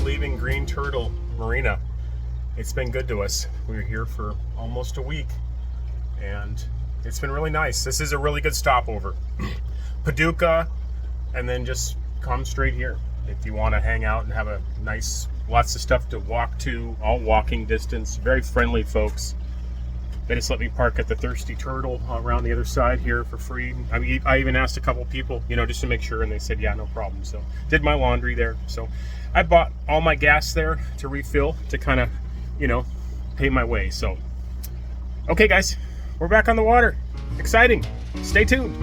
leaving Green Turtle Marina. It's been good to us. We were here for almost a week, and it's been really nice. This is a really good stopover. Paducah, and then just come straight here. If you want to hang out and have a nice, lots of stuff to walk to, all walking distance, very friendly folks. They just let me park at the Thirsty Turtle around the other side here for free. I mean, I even asked a couple people, you know, just to make sure, and they said, yeah, no problem. So did my laundry there. So I bought all my gas there to refill to kind of, you know, pay my way. So, okay guys, we're back on the water. Exciting. Stay tuned.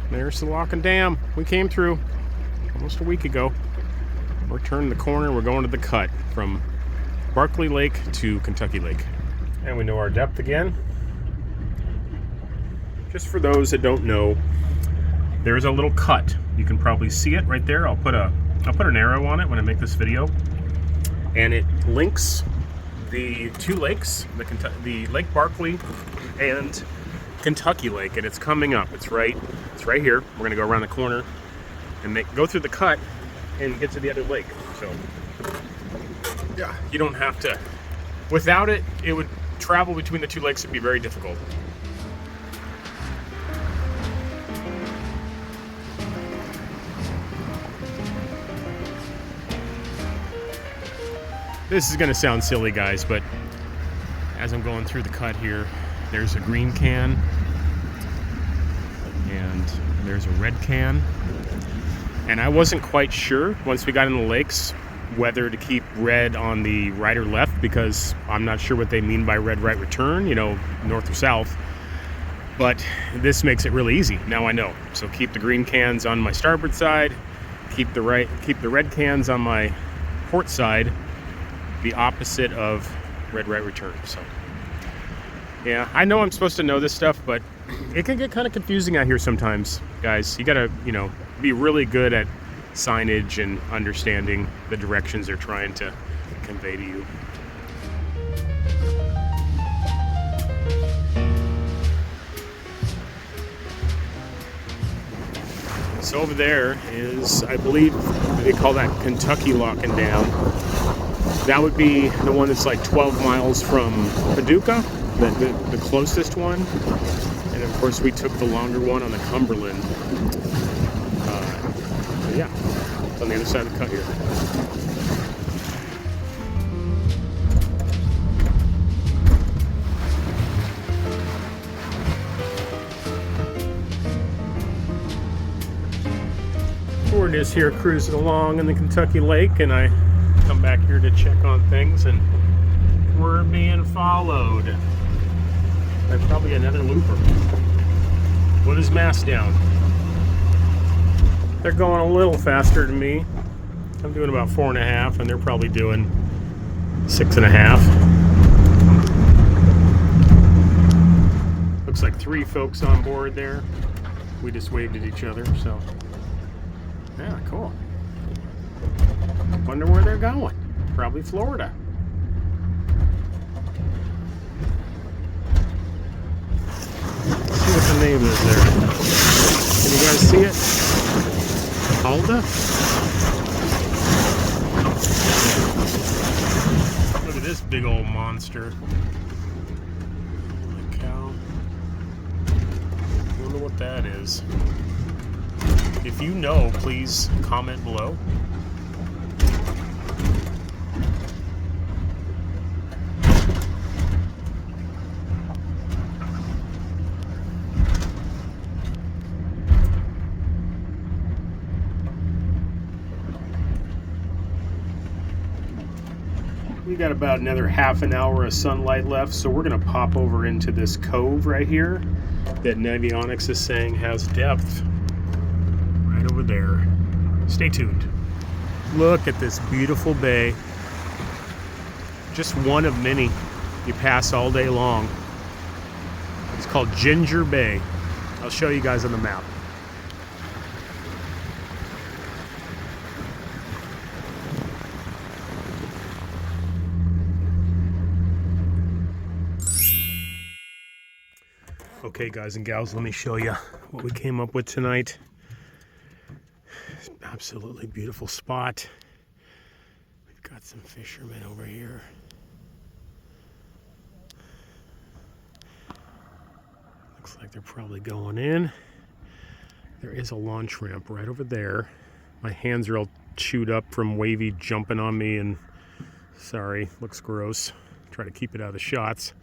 There's the Lock and Dam. We came through almost a week ago. We're turning the corner. We're going to the cut from Barkley Lake to Kentucky Lake. And we know our depth again. Just for those that don't know, there's a little cut. You can probably see it right there. I'll put an arrow on it when I make this video. And it links the two lakes, the Lake Barkley and Kentucky Lake, and it's coming up. It's right here. We're gonna go around the corner and go through the cut and get to the other lake. So yeah, you don't have to. Without it, it would travel between the two lakes would be very difficult. This is gonna sound silly, guys, but as I'm going through the cut here, there's a green can and there's a red can. And I wasn't quite sure once we got in the lakes whether to keep red on the right or left, because I'm not sure what they mean by red right return, you know, north or south. But this makes it really easy. Now I know. So keep the green cans on my starboard side, keep the red cans on my port side, the opposite of red right return. So yeah, I know I'm supposed to know this stuff, but it can get kind of confusing out here sometimes, guys. You gotta, you know, be really good at signage and understanding the directions they're trying to convey to you. So over there is, I believe they call that Kentucky Lock and Dam. That would be the one that's like 12 miles from Paducah. The closest one, and of course we took the longer one on the Cumberland. Yeah, it's on the other side of the cut here. We're just here cruising along in the Kentucky Lake, and I come back here to check on things, and we're being followed. There's probably another looper with his mast down. They're going a little faster than me. I'm doing about 4.5, and they're probably doing 6.5. Looks like 3 folks on board there. We just waved at each other, so yeah, cool. Wonder where they're going. Probably Florida. See what the name is there. Can you guys see it? Alda? Look at this big old monster. Holy cow. I wonder what that is. If you know, please comment below. We got about another half an hour of sunlight left, so we're going to pop over into this cove right here that Navionics is saying has depth. Right over there. Stay tuned. Look at this beautiful bay. Just one of many you pass all day long. It's called Ginger Bay. I'll show you guys on the map. Okay, guys and gals, let me show you what we came up with tonight. It's an absolutely beautiful spot. We've got some fishermen over here. Looks like they're probably going in. There is a launch ramp right over there. My hands are all chewed up from Wavey jumping on me, and sorry, looks gross. Try to keep it out of the shots.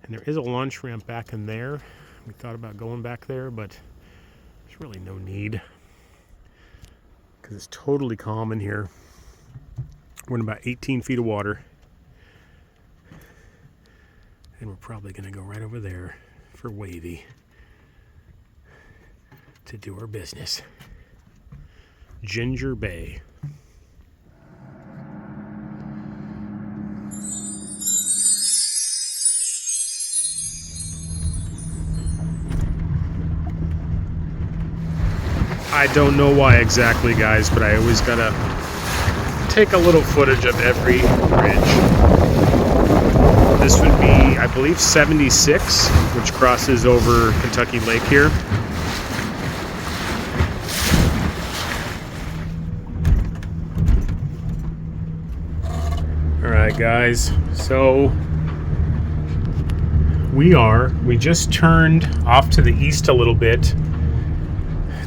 And there is a launch ramp back in there. We thought about going back there, but there's really no need because it's totally calm in here. We're in about 18 feet of water. And we're probably going to go right over there for Wavey to do our business. Ginger Bay. I don't know why exactly, guys, but I always gotta take a little footage of every bridge. This would be, I believe, 76, which crosses over Kentucky Lake here. Alright, guys, so we just turned off to the east a little bit.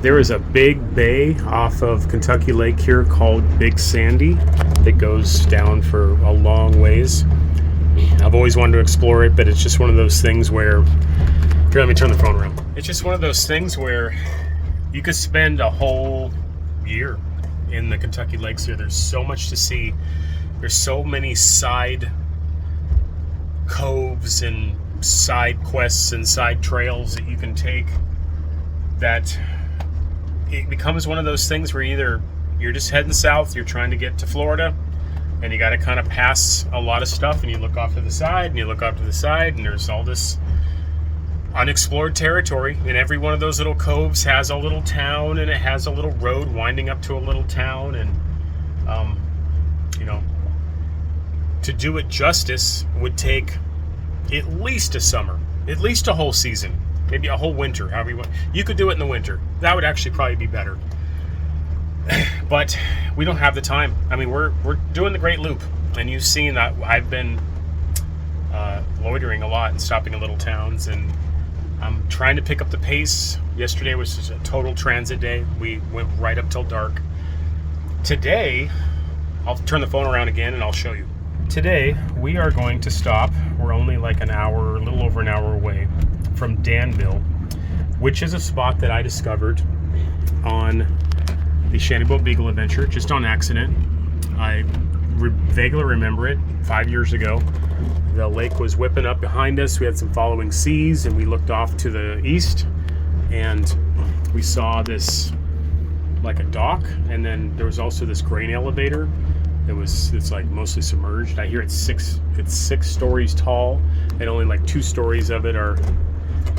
There is a big bay off of Kentucky Lake here called Big Sandy that goes down for a long ways. I've always wanted to explore it, but it's just one of those things where, here, let me turn the phone around. It's just one of those things where you could spend a whole year in the Kentucky Lakes here. There's so much to see. There's so many side coves and side quests and side trails that you can take that it becomes one of those things where either you're just heading south, you're trying to get to Florida, and you got to kind of pass a lot of stuff, and you look off to the side, and you look off to the side, and there's all this unexplored territory, and every one of those little coves has a little town, and it has a little road winding up to a little town, and you know, to do it justice would take at least a summer, at least a whole season, maybe a whole winter, however you want. You could do it in the winter. That would actually probably be better. But we don't have the time. I mean, we're doing the Great Loop, and you've seen that I've been loitering a lot and stopping in little towns, and I'm trying to pick up the pace. Yesterday was just a total transit day. We went right up till dark. Today, I'll turn the phone around again and I'll show you. Today, we are going to stop. We're only like an hour, a little over an hour away from Danville, which is a spot that I discovered on the Shanty Boat Beagle adventure, just on accident. I vaguely remember it 5 years ago. The lake was whipping up behind us. We had some following seas, and we looked off to the east, and we saw this, like a dock, and then there was also this grain elevator. It's like mostly submerged. I hear it's six stories tall, and only like 2 stories of it are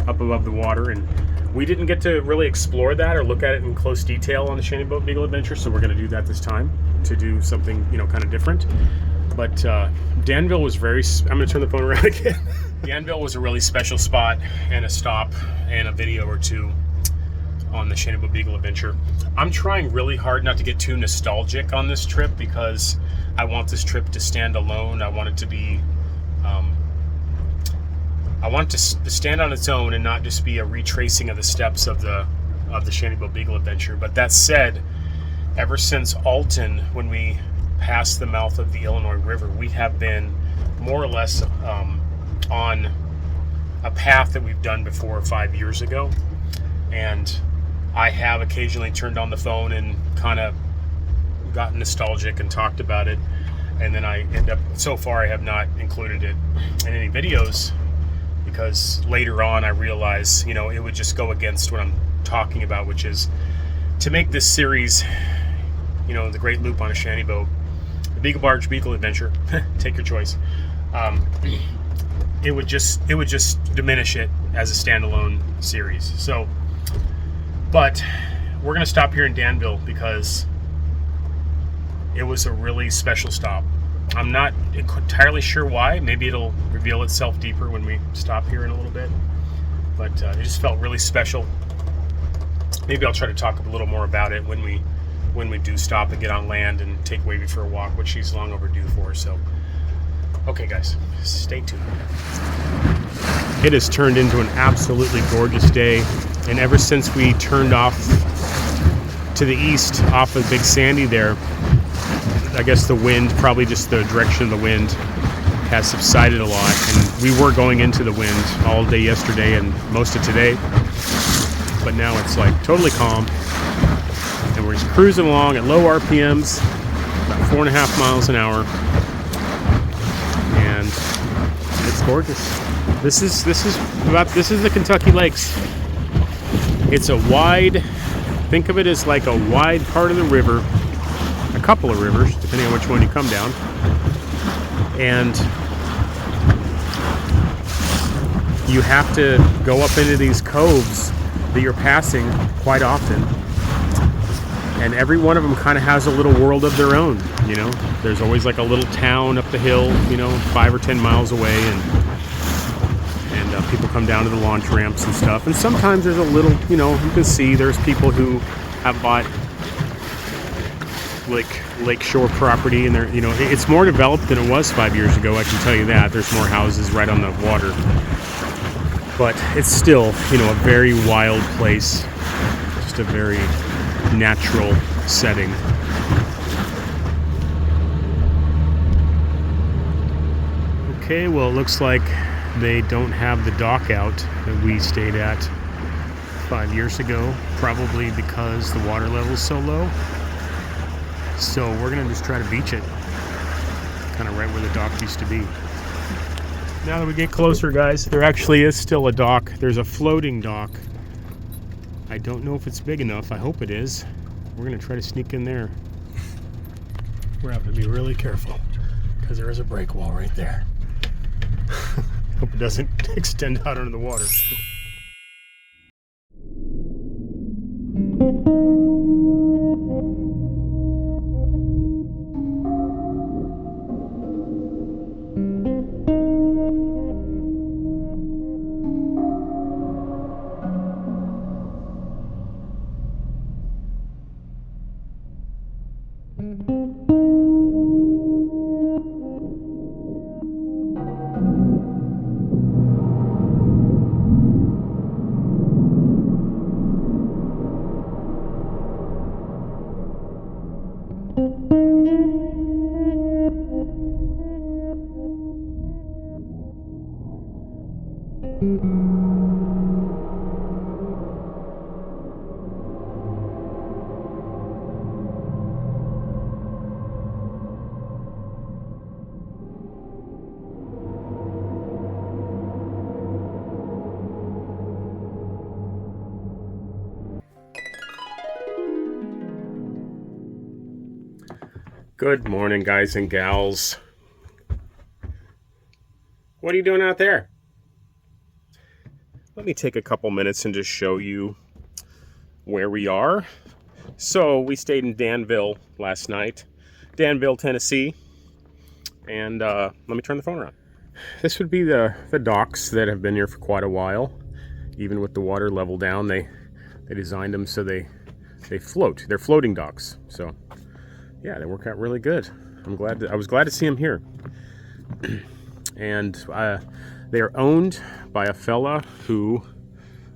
up above the water. And we didn't get to really explore that or look at it in close detail on the Shanty Boat Beagle adventure, so we're going to do that this time, to do something, you know, kind of different. But Danville was very, I'm going to turn the phone around again. Danville was a really special spot, and a stop and a video or two on the Shanty Boat Beagle adventure. I'm trying really hard not to get too nostalgic on this trip, because I want this trip to stand alone. I want it to be, I want it to stand on its own and not just be a retracing of the steps of the Shanty Boat Beagle adventure. But that said, ever since Alton, when we passed the mouth of the Illinois River, we have been more or less on a path that we've done before 5 years ago. And I have occasionally turned on the phone and kind of gotten nostalgic and talked about it, and then I end up, so far I have not included it in any videos, because later on I realize, you know, it would just go against what I'm talking about, which is to make this series, you know, the Great Loop on a Shanty Boat, the Beagle Barge Beagle Adventure, take your choice. It would just diminish it as a standalone series. So, but we're going to stop here in Danville because it was a really special stop. I'm not entirely sure why. Maybe it'll reveal itself deeper when we stop here in a little bit. but it just felt really special. Maybe I'll try to talk a little more about it when we do stop and get on land and take Wavey for a walk, which she's long overdue for. So, okay, guys, stay tuned. It has turned into an absolutely gorgeous day, and ever since we turned off to the east off of Big Sandy there, I guess the wind, probably just the direction of the wind, has subsided a lot, and we were going into the wind all day yesterday and most of today, but now it's like totally calm, and we're just cruising along at low RPMs, about 4.5 miles an hour, and it's gorgeous. This is the Kentucky Lakes. It's a wide, think of it as like a wide part of the river, a couple of rivers, depending on which one you come down, and you have to go up into these coves that you're passing quite often, and every one of them kind of has a little world of their own. You know, there's always like a little town up the hill, 5 or 10 miles away, and people come down to the launch ramps and stuff. And sometimes there's a little, you can see there's people who have bought lakeshore property, and it's more developed than it was 5 years ago. I can tell you that. There's more houses right on the water. But it's still, a very wild place, just a very natural setting. Okay, well, it looks like they don't have the dock out that we stayed at 5 years ago, probably because the water level is so low. So we're gonna just try to beach it, kind of right where the dock used to be. Now that we get closer, guys, there actually is still a dock. There's a floating dock. I don't know if it's big enough. I hope it is. We're gonna try to sneak in there. We're having to be really careful because there is a break wall right there. Hope it doesn't extend out under the water. Good morning, guys and gals. What are you doing out there? Let me take a couple minutes and just show you where we are. So we stayed in Danville last night, Danville, Tennessee, and let me turn the phone around. This would be the docks that have been here for quite a while. Even with the water level down, they designed them so they float. They're floating docks. So yeah, they work out really good. I was glad to see them here. And they are owned by a fella who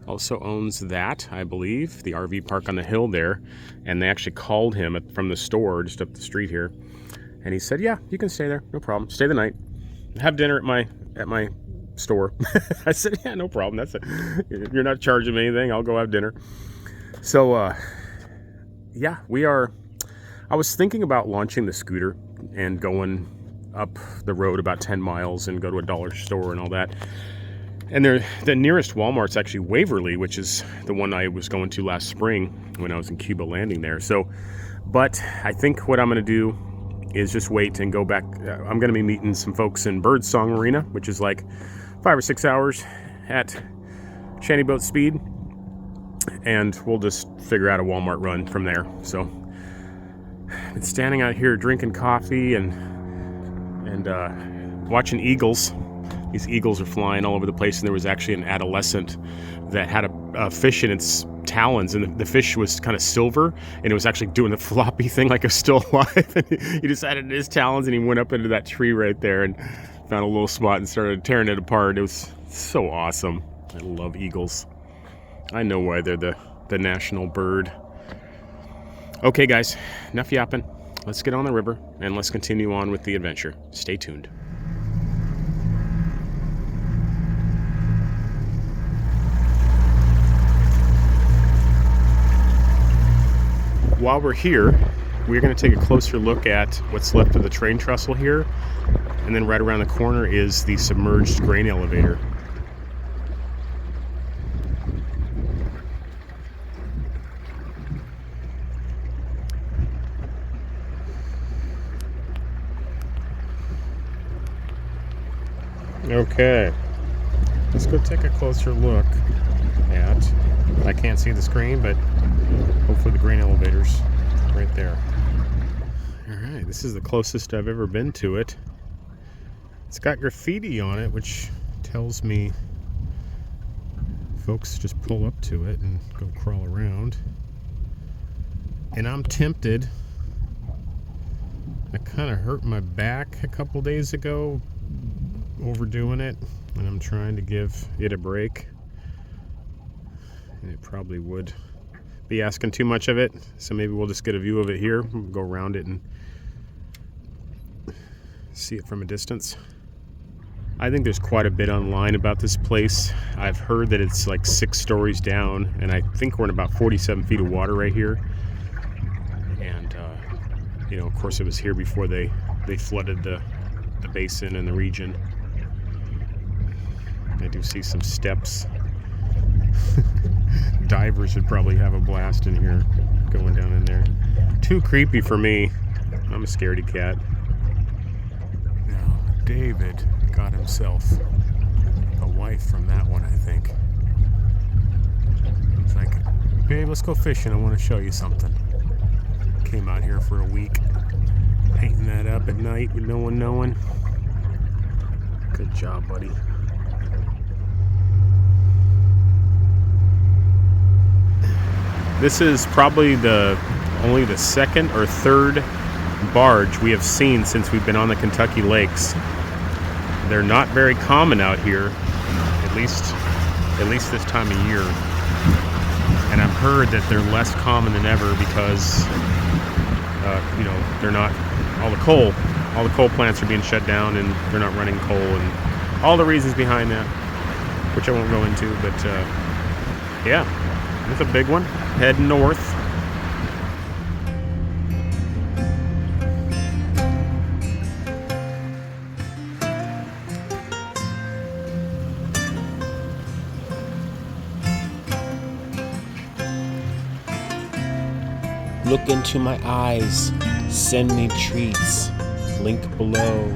also owns that, I believe, the RV park on the hill there. And they actually called him from the store just up the street here, and he said, "Yeah, you can stay there, no problem. Stay the night. Have dinner at my store." I said, "Yeah, no problem. That's it. You're not charging me anything. I'll go have dinner." So, yeah, we are. I was thinking about launching the scooter and going up the road about 10 miles and go to a dollar store and all that. And the nearest Walmart's actually Waverly, which is the one I was going to last spring when I was in Cuba landing there. So, but I think what I'm going to do is just wait and go back. I'm going to be meeting some folks in Birdsong Marina, which is like 5 or 6 hours at Shanty Boat speed. And we'll just figure out a Walmart run from there. So, been standing out here drinking coffee and watching eagles. These eagles are flying all over the place, and there was actually an adolescent that had a fish in its talons, and the fish was kind of silver, and it was actually doing the floppy thing like it was still alive. And he decided in his talons, and he went up into that tree right there and found a little spot and started tearing it apart. It was so awesome. I love eagles. I know why they're the national bird. Okay, guys, enough yapping. Let's get on the river, and let's continue on with the adventure. Stay tuned. While we're here, we're going to take a closer look at what's left of the train trestle here, and then right around the corner is the submerged grain elevator. Okay, let's go take a closer look at, I can't see the screen, but hopefully the grain elevator's right there. Alright, this is the closest I've ever been to it. It's got graffiti on it, which tells me folks just pull up to it and go crawl around. And I'm tempted. I kind of hurt my back a couple days ago overdoing it, and I'm trying to give it a break. And it probably would be asking too much of it, so maybe we'll just get a view of it here. We'll go around it and see it from a distance. I think there's quite a bit online about this place. I've heard that it's like 6 stories down, and I think we're in about 47 feet of water right here. And you know, of course, it was here before they flooded the basin and the region. I do see some steps. Divers would probably have a blast in here, going down in there. Too creepy for me. I'm a scaredy cat. Now, David got himself a wife from that one, I think. It's like, babe, let's go fishing. I want to show you something. Came out here for a week, painting that up at night with no one knowing. Good job, buddy. This is probably only the second or third barge we have seen since we've been on the Kentucky lakes. They're not very common out here, at least this time of year. And I've heard that they're less common than ever because, you know, they're not all the coal plants are being shut down, and they're not running coal, and all the reasons behind that, which I won't go into. But yeah. It's a big one, heading north. Look into my eyes, send me treats, link below.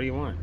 What do you want?